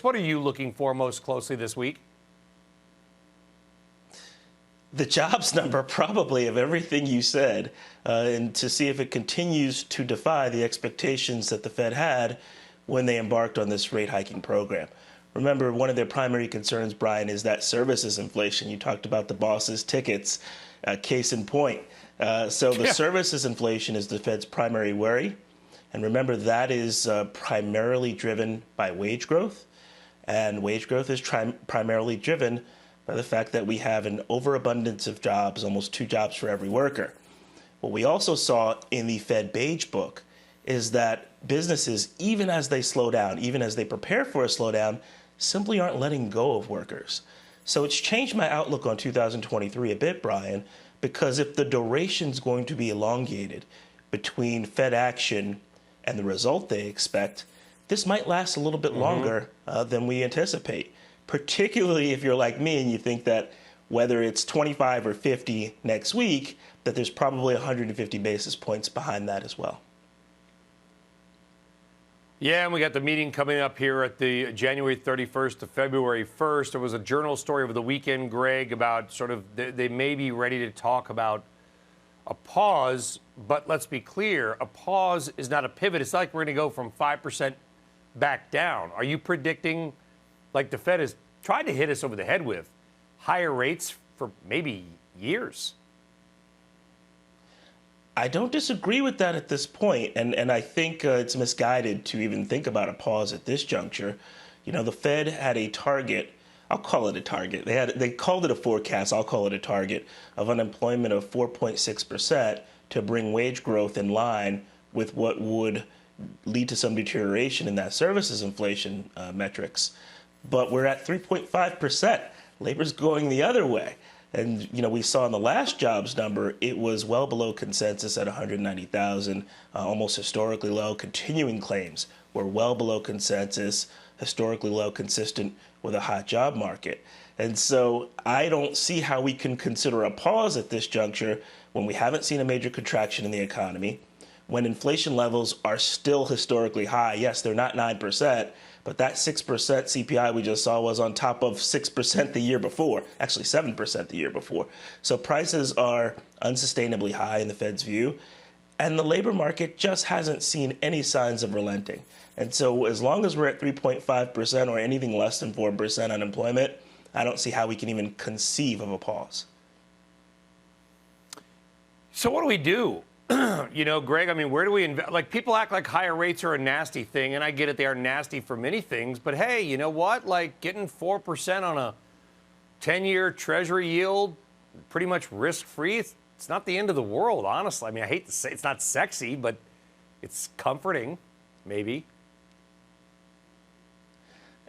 What are you looking for most closely this week? The jobs number, probably, of everything you said, and to see if it continues to defy the expectations that the Fed had when they embarked on this rate hiking program. Remember, one of their primary concerns, Brian, is that services inflation. You talked about the boss's tickets, case in point. So the services inflation is the Fed's primary worry. And remember, that is primarily driven by wage growth. And wage growth is primarily driven by the fact that we have an overabundance of jobs, almost 2 jobs for every worker. What we also saw in the Fed Beige Book is that businesses, even as they slow down, even as they prepare for a slowdown, simply aren't letting go of workers. So it's changed my outlook on 2023 a bit, Brian, because if the duration's going to be elongated between Fed action and the result they expect, this might last a little bit longer than we anticipate, particularly if you're like me and you think that whether it's 25 or 50 next week, that there's probably 150 basis points behind that as well. Yeah, and we got the meeting coming up here at the January 31st to February 1st. There was a journal story over the weekend, Greg, about sort of they may be ready to talk about a pause, but let's be clear, a pause is not a pivot. It's not like we're going to go from 5% back down. Are you predicting, like the Fed has tried to hit us over the head with, higher rates for maybe years? I don't disagree with that at this point, and I think it's misguided to even think about a pause at this juncture. You know, the Fed had a target. I'll call it a target. They called it a forecast. I'll call it a target of unemployment of 4.6% to bring wage growth in line with what would lead to some deterioration in that services inflation metrics. But we're at 3.5%. Labor's going the other way. And, you know, we saw in the last jobs number, it was well below consensus at 190,000, almost historically low. Continuing claims were well below consensus, historically low, consistent with a hot job market. And so I don't see how we can consider a pause at this juncture when we haven't seen a major contraction in the economy, when inflation levels are still historically high. Yes, they're not 9%. But that 6% CPI we just saw was on top of 6% the year before, actually 7% the year before. So prices are unsustainably high in the Fed's view, and the labor market just hasn't seen any signs of relenting. And so as long as we're at 3.5% or anything less than 4% unemployment, I don't see how we can even conceive of a pause. So what do we do? You know, Greg, I mean, where do we invest? Like, people act like higher rates are a nasty thing, and I get it, they are nasty for many things. But, hey, you know what? Like, getting 4% on a 10-year Treasury yield, pretty much risk-free, it's not the end of the world, honestly. I mean, I hate to say it's not sexy, but it's comforting, maybe.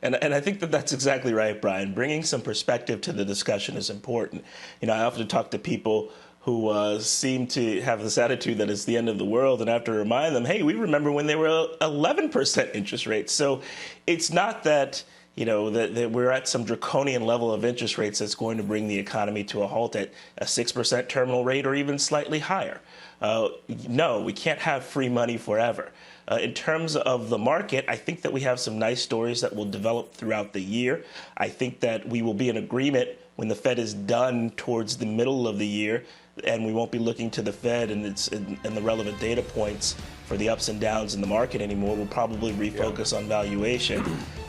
And I think that that's exactly right, Brian. Bringing some perspective to the discussion is important. You know, I often talk to people who seem to have this attitude that it's the end of the world, and I have to remind them, hey, we remember when they were 11% interest rates. So it's not that, you know, that we're at some draconian level of interest rates that's going to bring the economy to a halt at a 6% terminal rate or even slightly higher. No, we can't have free money forever. In terms of the market, I think that we have some nice stories that will develop throughout the year. I think that we will be in agreement when the Fed is done towards the middle of the year, and we won't be looking to the Fed and the relevant data points for the ups and downs in the market anymore. We'll probably refocus on valuation.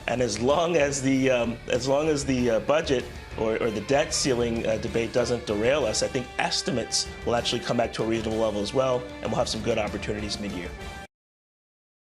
And as long as the budget or the debt ceiling debate doesn't derail us, I think estimates will actually come back to a reasonable level as well, and we'll have some good opportunities mid-year.